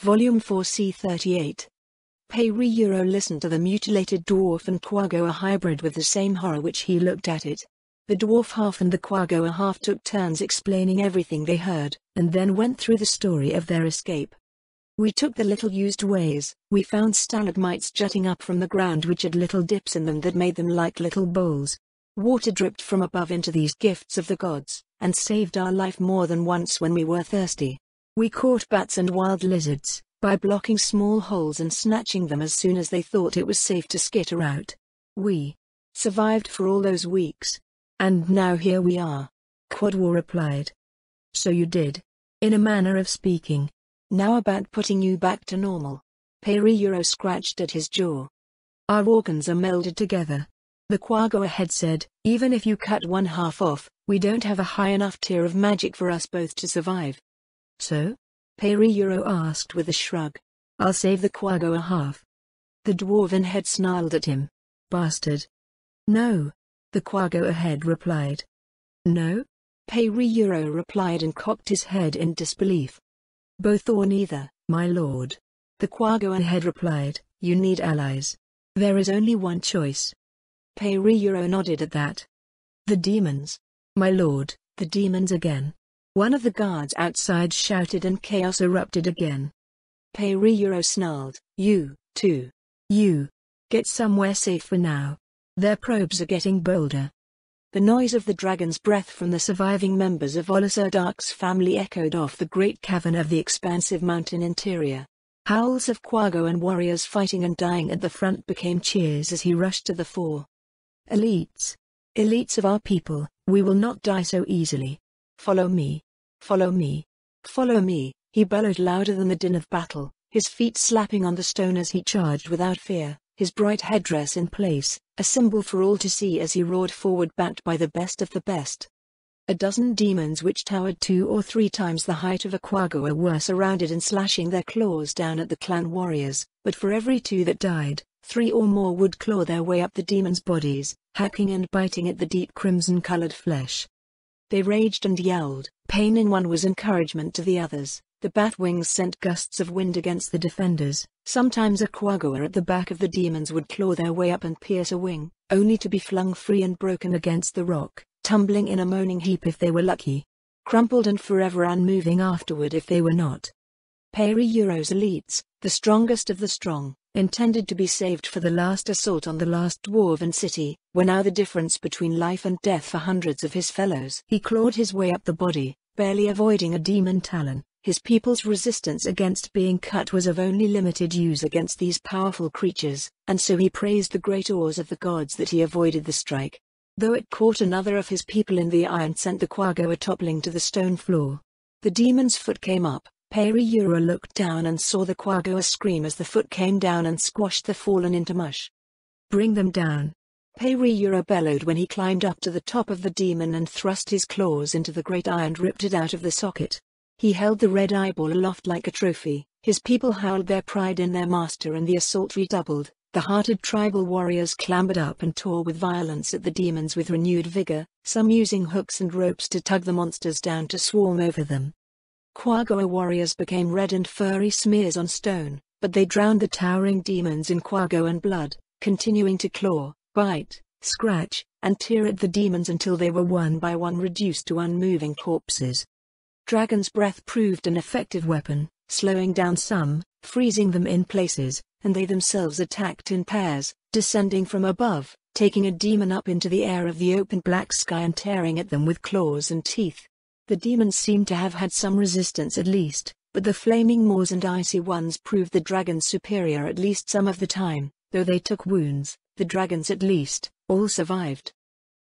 Volume 4 C38. Pei-Ri-Euro listened to the mutilated dwarf and Quagoa hybrid with the same horror which he looked at it. The dwarf half and the Quagoa half took turns explaining everything they heard, and then went through the story of their escape. We took the little used ways. We found stalagmites jutting up from the ground which had little dips in them that made them like little bowls. Water dripped from above into these gifts of the gods, and saved our life more than once when we were thirsty. We caught bats and wild lizards, by blocking small holes and snatching them as soon as they thought it was safe to skitter out. We survived for all those weeks. And now here we are. Quadwa replied. So you did. In a manner of speaking. Now about putting you back to normal. Pei-Ri-Euro scratched at his jaw. Our organs are melded together. The Quagoa head said, even if you cut one half off, we don't have a high enough tier of magic for us both to survive. So? Pei-Ri-Euro asked with a shrug. I'll save the Quagoa half. The dwarven head snarled at him. Bastard. No. The Quagoa head replied. No? Pei-Ri-Euro replied and cocked his head in disbelief. Both or neither, my lord. The Quagoa head replied, you need allies. There is only one choice. Pei-Ri-Euro nodded at that. The demons. My lord, the demons again. One of the guards outside shouted and chaos erupted again. Pei-Ri-Euro snarled, you, too. You. Get somewhere safe for now. Their probes are getting bolder. The noise of the dragon's breath from the surviving members of Olisardak's family echoed off the great cavern of the expansive mountain interior. Howls of Quagoan warriors fighting and dying at the front became cheers as he rushed to the fore. Elites. Elites of our people, we will not die so easily. Follow me. Follow me. Follow me, he bellowed louder than the din of battle, his feet slapping on the stone as he charged without fear, his bright headdress in place, a symbol for all to see as he roared forward backed by the best of the best. A dozen demons which towered 2 or 3 times the height of a Quagoa were surrounded and slashing their claws down at the clan warriors, but for every 2 that died, 3 or more would claw their way up the demons' bodies, hacking and biting at the deep crimson-colored flesh. They raged and yelled. Pain in one was encouragement to the others. The bat wings sent gusts of wind against the defenders. Sometimes a Quagoa at the back of the demons would claw their way up and pierce a wing, only to be flung free and broken against the rock, tumbling in a moaning heap if they were lucky. Crumpled and forever unmoving afterward if they were not. Pei-Ri-Euro's elites, the strongest of the strong, intended to be saved for the last assault on the last dwarven city, were now the difference between life and death for hundreds of his fellows. He clawed his way up the body, barely avoiding a demon talon. His people's resistance against being cut was of only limited use against these powerful creatures, and so he praised the great oars of the gods that he avoided the strike. Though it caught another of his people in the eye and sent the Quagoa toppling to the stone floor. The demon's foot came up. Pei-Ri-Euro looked down and saw the Quagoa scream as the foot came down and squashed the fallen into mush. Bring them down. Pei-Ri-Euro bellowed when he climbed up to the top of the demon and thrust his claws into the great eye and ripped it out of the socket. He held the red eyeball aloft like a trophy. His people howled their pride in their master and the assault redoubled. The hearted tribal warriors clambered up and tore with violence at the demons with renewed vigor, some using hooks and ropes to tug the monsters down to swarm over them. Quagoa warriors became red and furry smears on stone, but they drowned the towering demons in Quagoan blood, continuing to claw, bite, scratch, and tear at the demons until they were one by one reduced to unmoving corpses. Dragon's breath proved an effective weapon, slowing down some, freezing them in places, and they themselves attacked in pairs, descending from above, taking a demon up into the air of the open black sky and tearing at them with claws and teeth. The demons seemed to have had some resistance at least, but the flaming maws and icy ones proved the dragons superior at least some of the time. Though they took wounds, the dragons at least, all survived.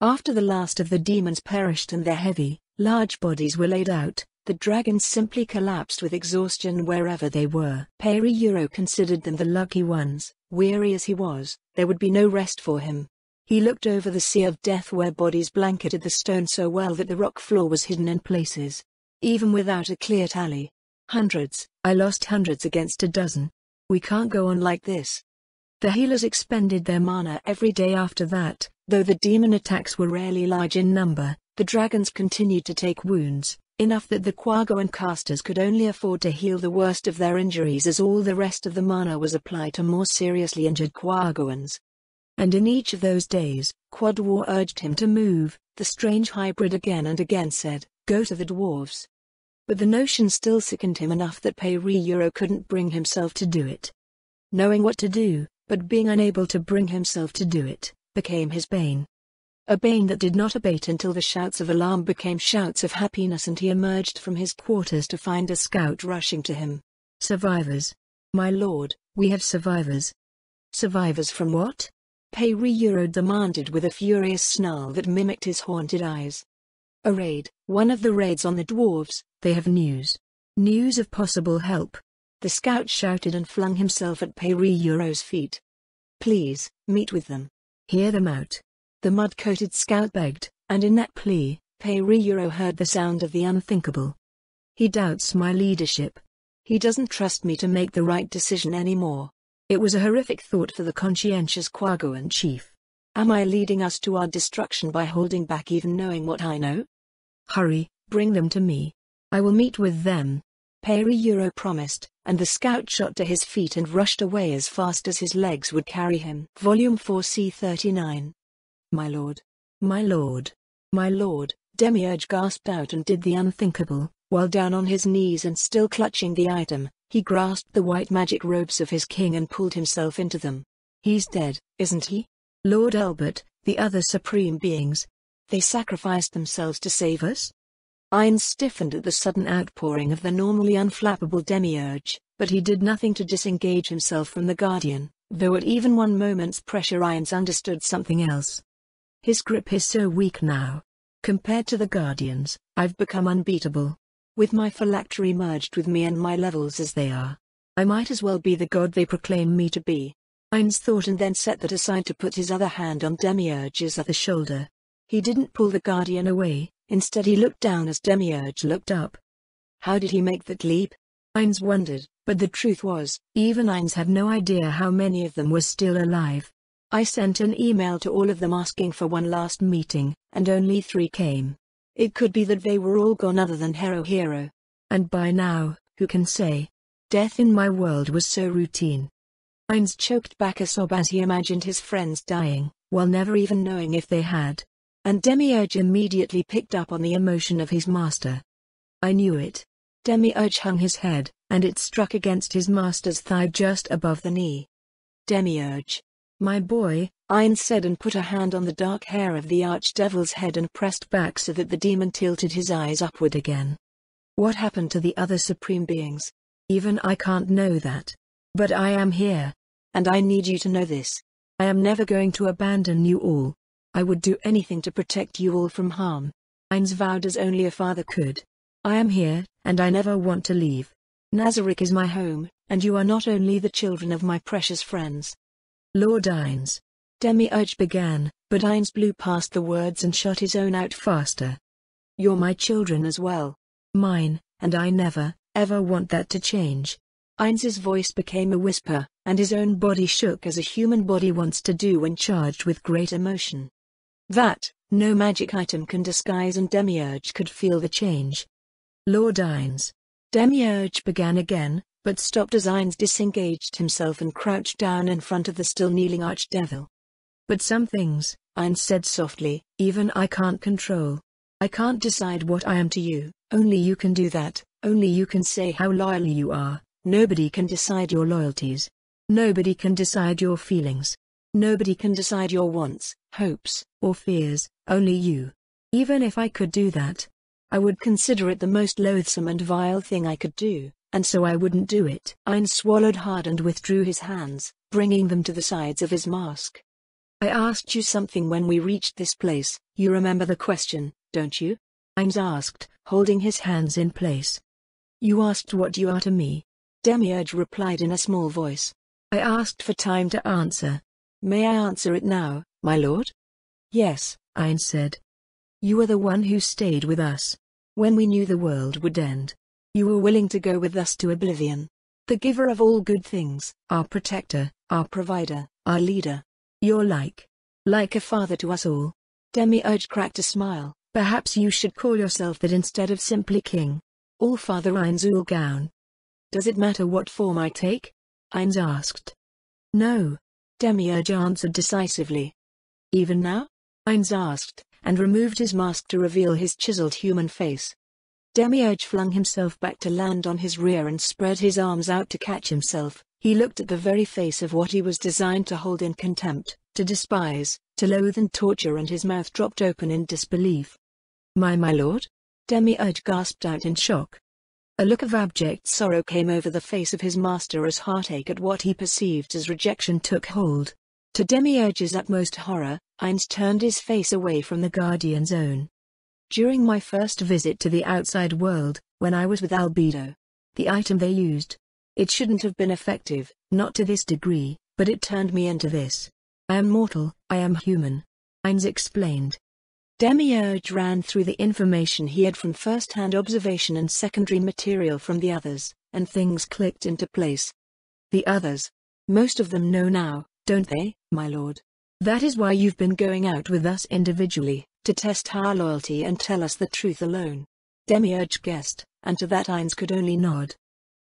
After the last of the demons perished and their heavy, large bodies were laid out, the dragons simply collapsed with exhaustion wherever they were. Pei-Ri-Euro considered them the lucky ones. Weary as he was, there would be no rest for him. He looked over the sea of death where bodies blanketed the stone so well that the rock floor was hidden in places. Even without a clear tally. Hundreds. I lost hundreds against a dozen. We can't go on like this. The healers expended their mana every day after that. Though the demon attacks were rarely large in number, the dragons continued to take wounds, enough that the Quagoan casters could only afford to heal the worst of their injuries, as all the rest of the mana was applied to more seriously injured Quagoans. And in each of those days, Quadwar urged him to move. The strange hybrid again and again said, "Go to the dwarves." But the notion still sickened him enough that Pei-Ri-Euro couldn't bring himself to do it. Knowing what to do, but being unable to bring himself to do it, became his bane. A bane that did not abate until the shouts of alarm became shouts of happiness, and he emerged from his quarters to find a scout rushing to him. "Survivors. My lord, we have survivors." "Survivors from what?" Pei-Ri-Euro demanded with a furious snarl that mimicked his haunted eyes. "A raid, one of the raids on the dwarves. They have news. News of possible help." The scout shouted and flung himself at Pei-Ri-Euro's feet. "Please, meet with them. Hear them out." The mud-coated scout begged, and in that plea, Pei-Ri-Euro heard the sound of the unthinkable. "He doubts my leadership. He doesn't trust me to make the right decision anymore." It was a horrific thought for the conscientious Quagoan chief. "Am I leading us to our destruction by holding back even knowing what I know?" "Hurry, bring them to me. I will meet with them," Pei-Ri-Euro promised, and the scout shot to his feet and rushed away as fast as his legs would carry him. Volume 4 C39. "My lord. My lord. My lord," Demiurge gasped out and did the unthinkable. While down on his knees and still clutching the item, he grasped the white magic robes of his king and pulled himself into them. "He's dead, isn't he? Lord Albert, the other supreme beings. They sacrificed themselves to save us?" Ainz stiffened at the sudden outpouring of the normally unflappable Demiurge, but he did nothing to disengage himself from the Guardian, though at even one moment's pressure Ainz understood something else. His grip is so weak now. Compared to the Guardians, I've become unbeatable. With my phylactery merged with me and my levels as they are, I might as well be the god they proclaim me to be. Ainz thought, and then set that aside to put his other hand on Demiurge's other shoulder. He didn't pull the Guardian away, instead he looked down as Demiurge looked up. How did he make that leap? Ainz wondered, but the truth was, even Ainz had no idea how many of them were still alive. "I sent an email to all of them asking for one last meeting, and only 3 came. It could be that they were all gone other than Hero. And by now, who can say? Death in my world was so routine." Ainz choked back a sob as he imagined his friends dying, while never even knowing if they had. And Demiurge immediately picked up on the emotion of his master. "I knew it." Demiurge hung his head, and it struck against his master's thigh just above the knee. "Demiurge. My boy," Ainz said, and put a hand on the dark hair of the archdevil's head and pressed back so that the demon tilted his eyes upward again. "What happened to the other supreme beings? Even I can't know that. But I am here. And I need you to know this. I am never going to abandon you all. I would do anything to protect you all from harm." Ainz vowed as only a father could. "I am here, and I never want to leave. Nazarick is my home, and you are not only the children of my precious friends." "Lord Ainz," Demiurge began, but Ainz blew past the words and shot his own out faster. "You're my children as well. Mine, and I never, ever want that to change." Ainz's voice became a whisper, and his own body shook as a human body wants to do when charged with great emotion. That, no magic item can disguise, and Demiurge could feel the change. "Lord Ainz," Demiurge began again, but stopped as Ainz disengaged himself and crouched down in front of the still kneeling archdevil. "But some things," Ainz said softly, "even I can't control. I can't decide what I am to you, only you can do that, only you can say how loyal you are. Nobody can decide your loyalties. Nobody can decide your feelings. Nobody can decide your wants, hopes, or fears, only you. Even if I could do that, I would consider it the most loathsome and vile thing I could do, and so I wouldn't do it." Ainz swallowed hard and withdrew his hands, bringing them to the sides of his mask. "I asked you something when we reached this place. You remember the question, don't you?" Ainz asked, holding his hands in place. "You asked what you are to me," Demiurge replied in a small voice. "I asked for time to answer. May I answer it now, my lord?" "Yes," Ainz said. "You are the one who stayed with us when we knew the world would end. You were willing to go with us to oblivion. The giver of all good things, our protector, our provider, our leader. You're like a father to us all." Demiurge cracked a smile, Perhaps you should call yourself that instead of simply King. Allfather Ainzulgaun. Does it matter what form I take? Ainz asked. No. Demiurge answered decisively. Even now? Ainz asked, and removed his mask to reveal his chiseled human face. Demiurge flung himself back to land on his rear and spread his arms out to catch himself. He looked at the very face of what he was designed to hold in contempt, to despise, to loathe and torture, and his mouth dropped open in disbelief. My lord? Demiurge gasped out in shock. A look of abject sorrow came over the face of his master as heartache at what he perceived as rejection took hold. To Demiurge's utmost horror, Ainz turned his face away from the Guardian's own. During my first visit to the outside world, when I was with Albedo, the item they used, it shouldn't have been effective, not to this degree, but it turned me into this. I am mortal, I am human. Ainz explained. Demiurge ran through the information he had from first-hand observation and secondary material from the others, and things clicked into place. The others. Most of them know now, don't they, my lord? That is why you've been going out with us individually, to test our loyalty and tell us the truth alone. Demiurge guessed, and to that Ainz could only nod.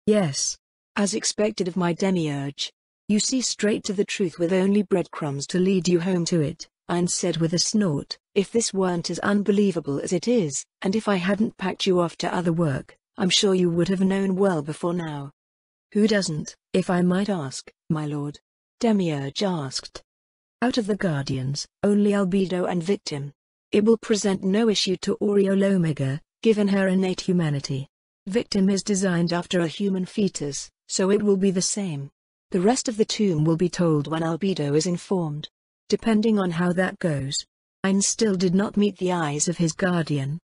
Yes. As expected of my Demiurge. You see straight to the truth with only breadcrumbs to lead you home to it, Ainz said with a snort. If this weren't as unbelievable as it is, and if I hadn't packed you off to other work, I'm sure you would have known well before now. Who doesn't, if I might ask, my lord? Demiurge asked. Out of the Guardians, only Albedo and Victim. It will present no issue to Aureole Omega, given her innate humanity. Victim is designed after a human fetus, so it will be the same. The rest of the tomb will be told when Albedo is informed. Depending on how that goes. Ainz still did not meet the eyes of his guardian.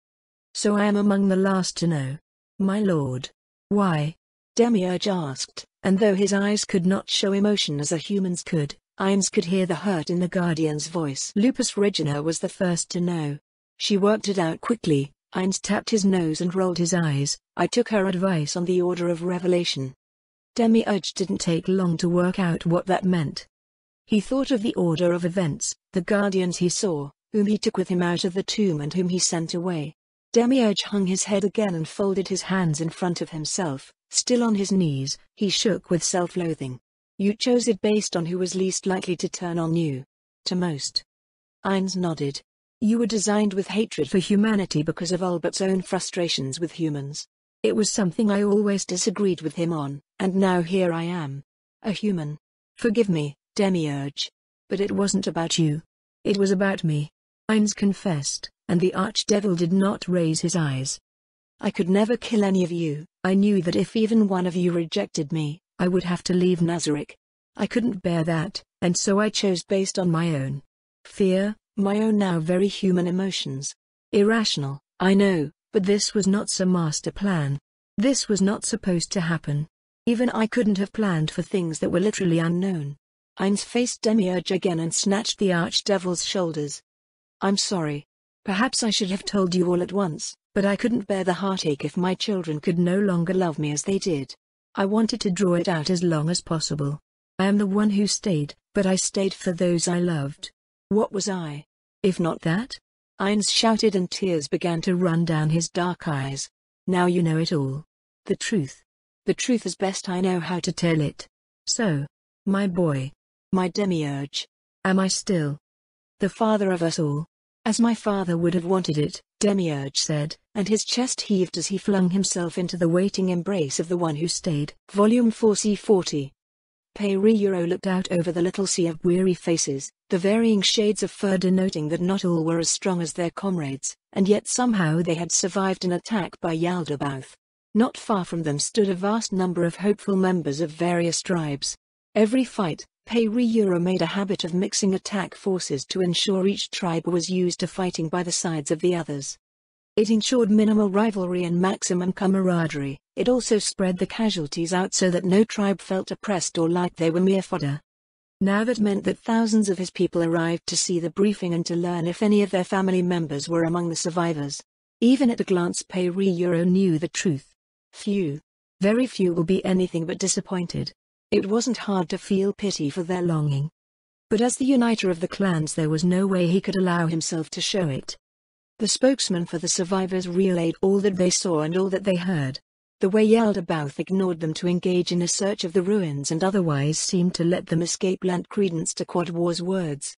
So I am among the last to know. My lord. Why? Demiurge asked, and though his eyes could not show emotion as a human's could, Ainz could hear the hurt in the guardian's voice. Lupus Regina was the first to know. She worked it out quickly. Ainz tapped his nose and rolled his eyes. I took her advice on the order of revelation. Demiurge didn't take long to work out what that meant. He thought of the order of events, the guardians he saw, whom he took with him out of the tomb and whom he sent away. Demiurge hung his head again and folded his hands in front of himself. Still on his knees, he shook with self-loathing. You chose it based on who was least likely to turn on you. To most. Ainz nodded. You were designed with hatred for humanity because of Albert's own frustrations with humans. It was something I always disagreed with him on, and now here I am. A human. Forgive me, Demiurge. But it wasn't about you. It was about me. Ainz confessed, and the archdevil did not raise his eyes. I could never kill any of you. I knew that if even one of you rejected me, I would have to leave Nazarick. I couldn't bear that, and so I chose based on my own fear, my own now very human emotions. Irrational, I know, but this was not some master plan. This was not supposed to happen. Even I couldn't have planned for things that were literally unknown. Ainz faced Demiurge again and snatched the archdevil's shoulders. I'm sorry. Perhaps I should have told you all at once, but I couldn't bear the heartache if my children could no longer love me as they did. I wanted to draw it out as long as possible. I am the one who stayed, but I stayed for those I loved. What was I? If not that? Ainz shouted and tears began to run down his dark eyes. Now you know it all. The truth. The truth as best I know how to tell it. So, my boy. My Demiurge. Am I still the father of us all? As my father would have wanted it, Demiurge said, and his chest heaved as he flung himself into the waiting embrace of the one who stayed. Volume 4 C40. Peiriuro looked out over the little sea of weary faces, the varying shades of fur denoting that not all were as strong as their comrades, and yet somehow they had survived an attack by Yaldabaoth. Not far from them stood a vast number of hopeful members of various tribes. Every fight, Peiriuro made a habit of mixing attack forces to ensure each tribe was used to fighting by the sides of the others. It ensured minimal rivalry and maximum camaraderie. It also spread the casualties out so that no tribe felt oppressed or like they were mere fodder. Now that meant that thousands of his people arrived to see the briefing and to learn if any of their family members were among the survivors. Even at a glance Peiriuro knew the truth. Few. Very few will be anything but disappointed. It wasn't hard to feel pity for their longing. But as the uniter of the clans there was no way he could allow himself to show it. The spokesman for the survivors relayed all that they saw and all that they heard. The way Yaldabaoth ignored them to engage in a search of the ruins and otherwise seemed to let them escape lent credence to Quad War's words.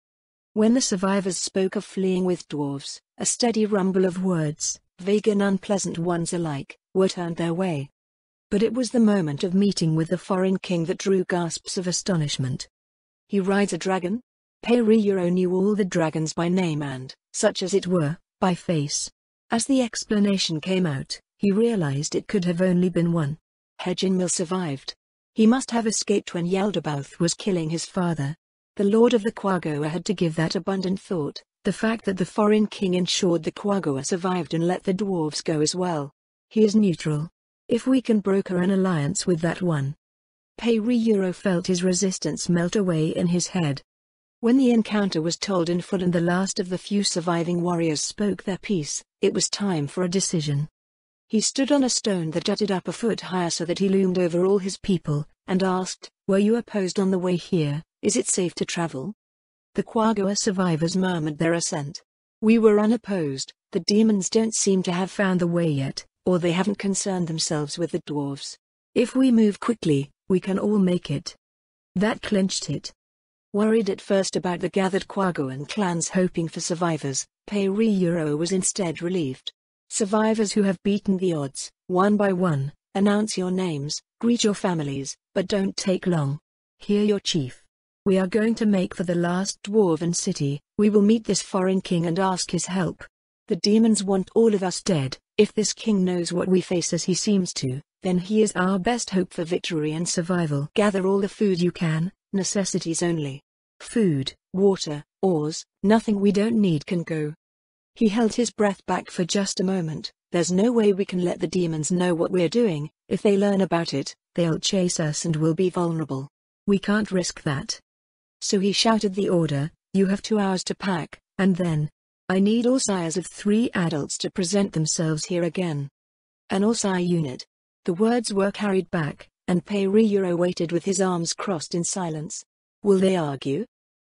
When the survivors spoke of fleeing with dwarves, a steady rumble of words, vague and unpleasant ones alike, were turned their way. But it was the moment of meeting with the foreign king that drew gasps of astonishment. He rides a dragon? Peiriro knew all the dragons by name and, such as it were, by face. As the explanation came out, he realized it could have only been one. Hejinmil survived. He must have escaped when Yaldabaoth was killing his father. The Lord of the Quagoa had to give that abundant thought. The fact that the foreign king ensured the Quagoa survived and let the dwarves go as well. He is neutral. If we can broker an alliance with that one. Peiriro felt his resistance melt away in his head. When the encounter was told in full and the last of the few surviving warriors spoke their piece, it was time for a decision. He stood on a stone that jutted up a foot higher so that he loomed over all his people, and asked, "Were you opposed on the way here? Is it safe to travel?" The Quagoa survivors murmured their assent. "We were unopposed. The demons don't seem to have found the way yet, or they haven't concerned themselves with the dwarves. If we move quickly, we can all make it." That clinched it. Worried at first about the gathered Quagoan clans hoping for survivors, Peiriro was instead relieved. "Survivors who have beaten the odds, one by one, announce your names, greet your families, but don't take long. Hear your chief. We are going to make for the last dwarven city. We will meet this foreign king and ask his help. The demons want all of us dead. If this king knows what we face as he seems to, then he is our best hope for victory and survival. Gather all the food you can, necessities only. Food, water, oars, nothing we don't need can go." He held his breath back for just a moment. "There's no way we can let the demons know what we're doing. If they learn about it, they'll chase us and we'll be vulnerable. We can't risk that." So he shouted the order, "You have 2 hours to pack, and then, I need all sires of 3 adults to present themselves here again. An all-sire unit." The words were carried back, and Peiriro waited with his arms crossed in silence. Will they argue?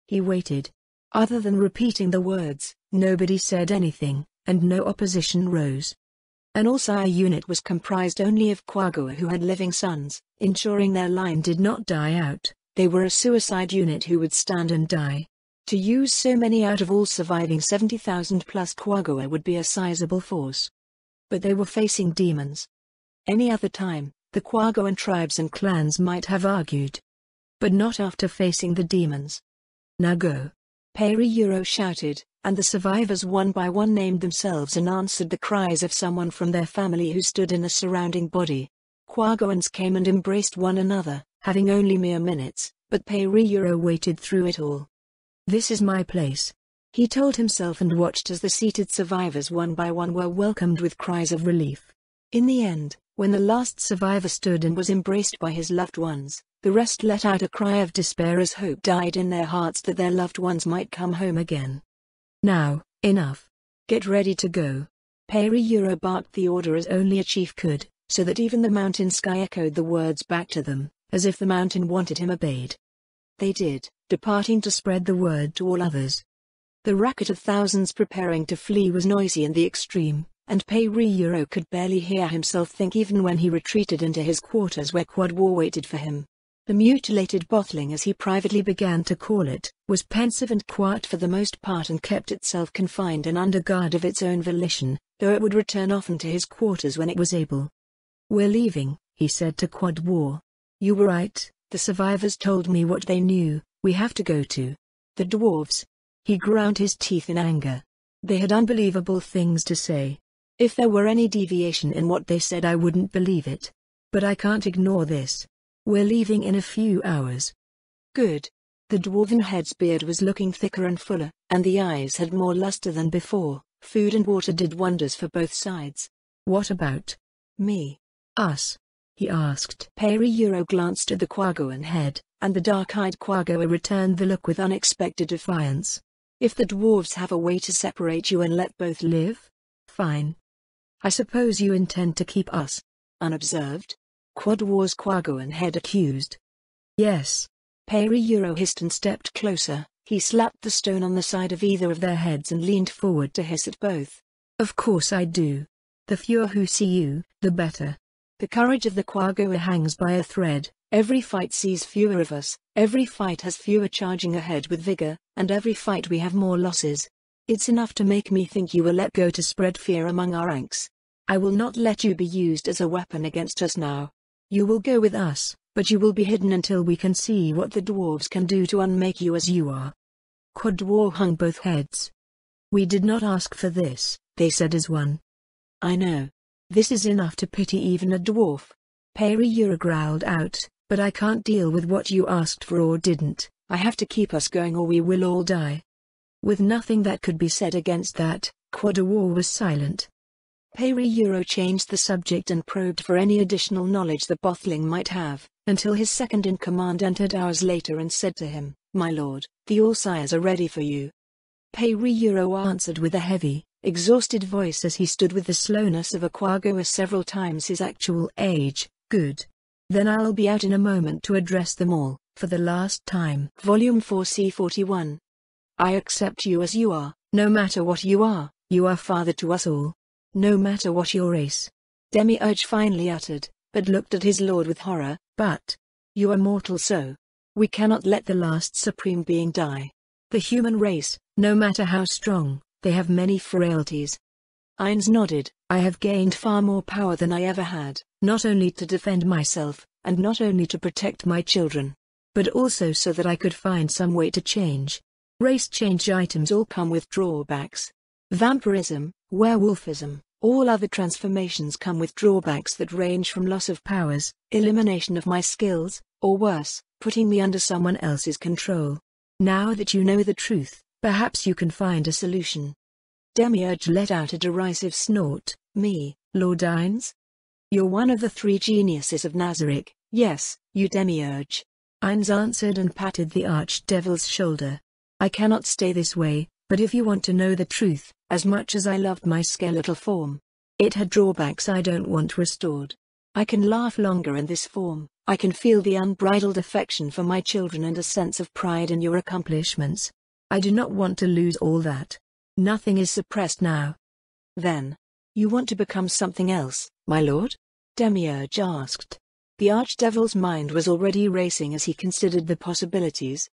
He waited. Other than repeating the words, nobody said anything, and no opposition rose. An all-sire unit was comprised only of Quagoa who had living sons, ensuring their line did not die out. They were a suicide unit who would stand and die. To use so many out of all surviving 70,000 plus Quagoa would be a sizable force. But they were facing demons. Any other time, the Quagoan tribes and clans might have argued. But not after facing the demons. "Now go!" Peiriro shouted, and the survivors one by one named themselves and answered the cries of someone from their family who stood in the surrounding body. Quagoans came and embraced one another, having only mere minutes, but Peiriro waited through it all. "This is my place," he told himself and watched as the seated survivors one by one were welcomed with cries of relief. In the end, when the last survivor stood and was embraced by his loved ones, the rest let out a cry of despair as hope died in their hearts that their loved ones might come home again. "Now, enough. Get ready to go." Peiriro barked the order as only a chief could, so that even the mountain sky echoed the words back to them, as if the mountain wanted him obeyed. They did, departing to spread the word to all others. The racket of thousands preparing to flee was noisy in the extreme, and Peiriro could barely hear himself think even when he retreated into his quarters where Quad War waited for him. The mutilated bottling, as he privately began to call it, was pensive and quiet for the most part and kept itself confined and under guard of its own volition, though it would return often to his quarters when it was able. "We're leaving," he said to Quad War. "You were right, the survivors told me what they knew. We have to go to the dwarves." He ground his teeth in anger. They had unbelievable things to say. If there were any deviation in what they said I wouldn't believe it. But I can't ignore this. We're leaving in a few hours. Good. The dwarven head's beard was looking thicker and fuller, and the eyes had more luster than before. Food and water did wonders for both sides. "What about me? Us?" he asked. Peiriro glanced at the Quagoan head, and the dark-eyed Quagoa returned the look with unexpected defiance. "If the dwarves have a way to separate you and let both live? Fine. I suppose you intend to keep us unobserved?" Quad War's Quagoan head accused. "Yes." Peiriro hissed and stepped closer. He slapped the stone on the side of either of their heads and leaned forward to hiss at both. Of course I do. The fewer who see you, the better. The courage of the Quagoa hangs by a thread. Every fight sees fewer of us, every fight has fewer charging ahead with vigor, and every fight we have more losses. It's enough to make me think you will let go to spread fear among our ranks. I will not let you be used as a weapon against us now. You will go with us, but you will be hidden until we can see what the dwarves can do to unmake you as you are. Quad Dwarf hung both heads. We did not ask for this, they said as one. I know. This is enough to pity even a dwarf. Periyura growled out, but I can't deal with what you asked for or didn't. I have to keep us going or we will all die. With nothing that could be said against that, Quad Dwarf was silent. Periyura changed the subject and probed for any additional knowledge the Bothling might have, until his second-in-command entered hours later and said to him, My lord, the All-Sires are ready for you. Periyura answered with a heavy, exhausted voice as he stood with the slowness of a Quagoa several times his actual age. Good. Then I'll be out in a moment to address them all, for the last time. Volume 4 C41. I accept you as you are, no matter what you are father to us all. No matter what your race. Demiurge finally uttered, but looked at his lord with horror. But you are mortal, so we cannot let the last supreme being die. The human race, no matter how strong, they have many frailties. Ainz nodded. I have gained far more power than I ever had, not only to defend myself, and not only to protect my children, but also so that I could find some way to change. Race change items all come with drawbacks. Vampirism, werewolfism, all other transformations come with drawbacks that range from loss of powers, elimination of my skills, or worse, putting me under someone else's control. Now that you know the truth, perhaps you can find a solution. Demiurge let out a derisive snort. Me, Lord Ainz? You're one of the three geniuses of Nazarick. Yes, you Demiurge. Ainz answered and patted the archdevil's shoulder. I cannot stay this way, but if you want to know the truth, as much as I loved my skeletal form, it had drawbacks I don't want restored. I can laugh longer in this form, I can feel the unbridled affection for my children and a sense of pride in your accomplishments. I do not want to lose all that. Nothing is suppressed now. Then, you want to become something else, my lord? Demiurge asked. The archdevil's mind was already racing as he considered the possibilities.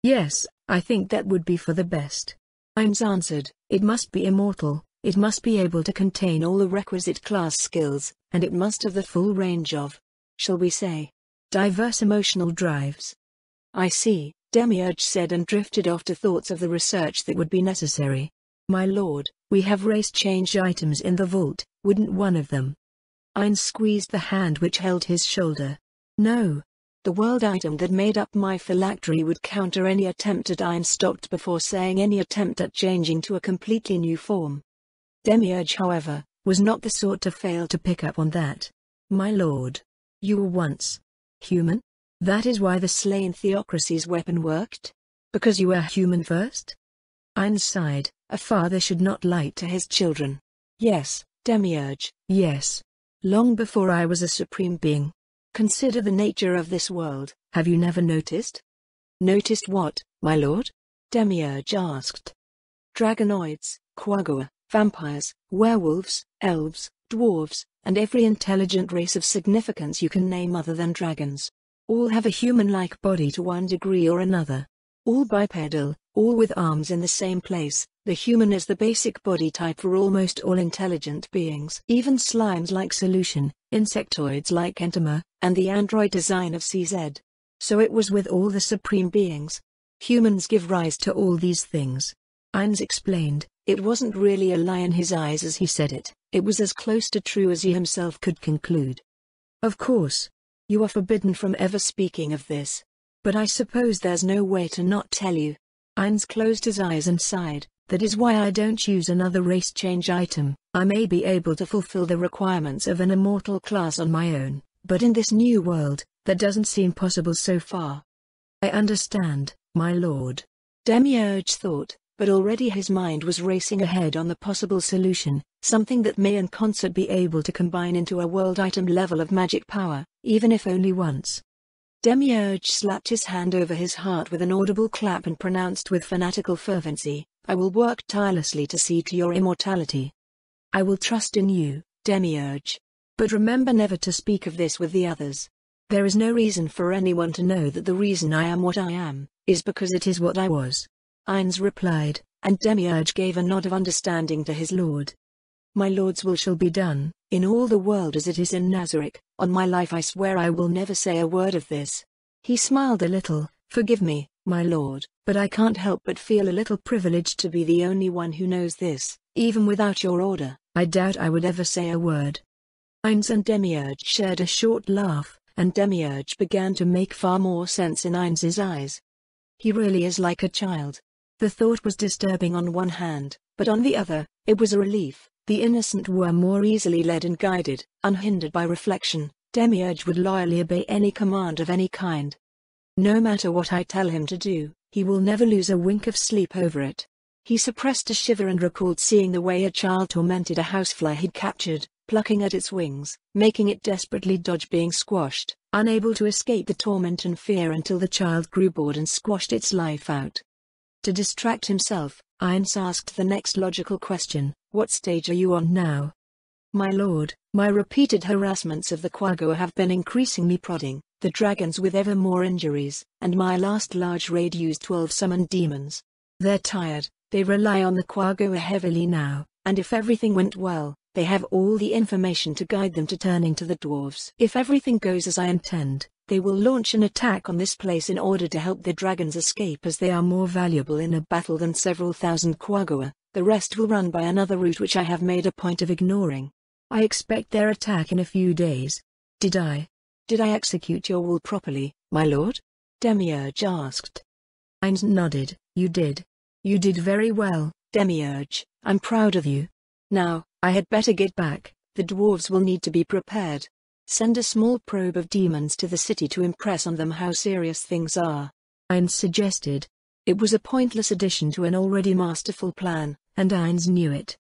Yes, I think that would be for the best. Ainz answered, it must be immortal, it must be able to contain all the requisite class skills, and it must have the full range of, shall we say, diverse emotional drives. I see, Demiurge said and drifted off to thoughts of the research that would be necessary. My lord, we have race change items in the vault, wouldn't one of them? Ainz squeezed the hand which held his shoulder. No. The world item that made up my phylactery would counter any attempt at. Ainz stopped before saying any attempt at changing to a completely new form. Demiurge, however, was not the sort to fail to pick up on that. My lord. You were once human? That is why the slain theocracy's weapon worked? Because you were human first? Ainz sighed. A father should not lie to his children. Yes, Demiurge. Yes. Long before I was a supreme being. Consider the nature of this world. Have you never noticed? Noticed what, my lord? Demiurge asked. Dragonoids, Quagoa, vampires, werewolves, elves, dwarves, and every intelligent race of significance you can name other than dragons. All have a human-like body to one degree or another. All bipedal, all with arms in the same place. The human is the basic body type for almost all intelligent beings. Even slimes like Solution, insectoids like Entoma, and the android design of CZ. So it was with all the supreme beings. Humans give rise to all these things. Ainz explained, it wasn't really a lie in his eyes as he said it, it was as close to true as he himself could conclude. Of course. You are forbidden from ever speaking of this. But I suppose there's no way to not tell you. Ainz closed his eyes and sighed. That is why I don't use another race change item. I may be able to fulfill the requirements of an immortal class on my own, but in this new world, that doesn't seem possible so far. I understand, my lord. Demiurge thought, but already his mind was racing ahead on the possible solution, something that may in concert be able to combine into a world item level of magic power, even if only once. Demiurge slapped his hand over his heart with an audible clap and pronounced with fanatical fervency, I will work tirelessly to see to your immortality. I will trust in you, Demiurge. But remember never to speak of this with the others. There is no reason for anyone to know that the reason I am what I am, is because it is what I was. Ainz replied, and Demiurge gave a nod of understanding to his lord. My lord's will shall be done, in all the world as it is in Nazarick. On my life I swear I will never say a word of this. He smiled a little. Forgive me, my lord, but I can't help but feel a little privileged to be the only one who knows this. Even without your order, I doubt I would ever say a word. Ainz and Demiurge shared a short laugh, and Demiurge began to make far more sense in Ainz's eyes. He really is like a child. The thought was disturbing on one hand, but on the other, it was a relief. The innocent were more easily led and guided, unhindered by reflection. Demiurge would loyally obey any command of any kind. No matter what I tell him to do, he will never lose a wink of sleep over it. He suppressed a shiver and recalled seeing the way a child tormented a housefly he'd captured, plucking at its wings, making it desperately dodge being squashed, unable to escape the torment and fear until the child grew bored and squashed its life out. To distract himself, Ainz asked the next logical question, what stage are you on now? My lord, my repeated harassments of the Quagga have been increasingly prodding, the dragons with ever more injuries, and my last large raid used 12 summoned demons. They're tired, they rely on the Quagga heavily now, and if everything went well, they have all the information to guide them to turning to the dwarves. If everything goes as I intend, they will launch an attack on this place in order to help the dragons escape, as they are more valuable in a battle than several thousand Quagga. The rest will run by another route which I have made a point of ignoring. I expect their attack in a few days. Did I execute your will properly, my lord? Demiurge asked. Ainz nodded. You did. You did very well, Demiurge. I'm proud of you. Now, I had better get back. The dwarves will need to be prepared. Send a small probe of demons to the city to impress on them how serious things are, Ainz suggested. It was a pointless addition to an already masterful plan, and Ainz knew it.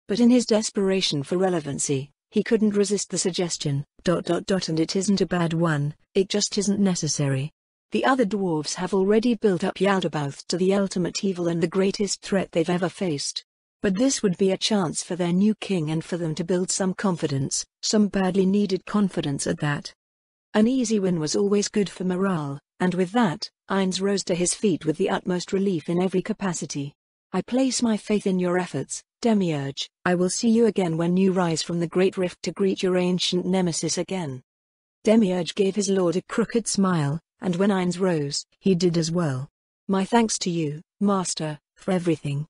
But in his desperation for relevancy, he couldn't resist the suggestion. And it isn't a bad one, it just isn't necessary. The other dwarves have already built up Yaldabaoth to the ultimate evil and the greatest threat they've ever faced. But this would be a chance for their new king and for them to build some confidence, some badly needed confidence at that. An easy win was always good for morale, and with that, Ainz rose to his feet with the utmost relief in every capacity. I place my faith in your efforts, Demiurge. I will see you again when you rise from the Great Rift to greet your ancient nemesis again. Demiurge gave his lord a crooked smile, and when Ainz rose, he did as well. My thanks to you, master, for everything.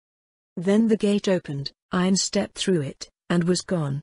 Then the gate opened, Ainz stepped through it, and was gone.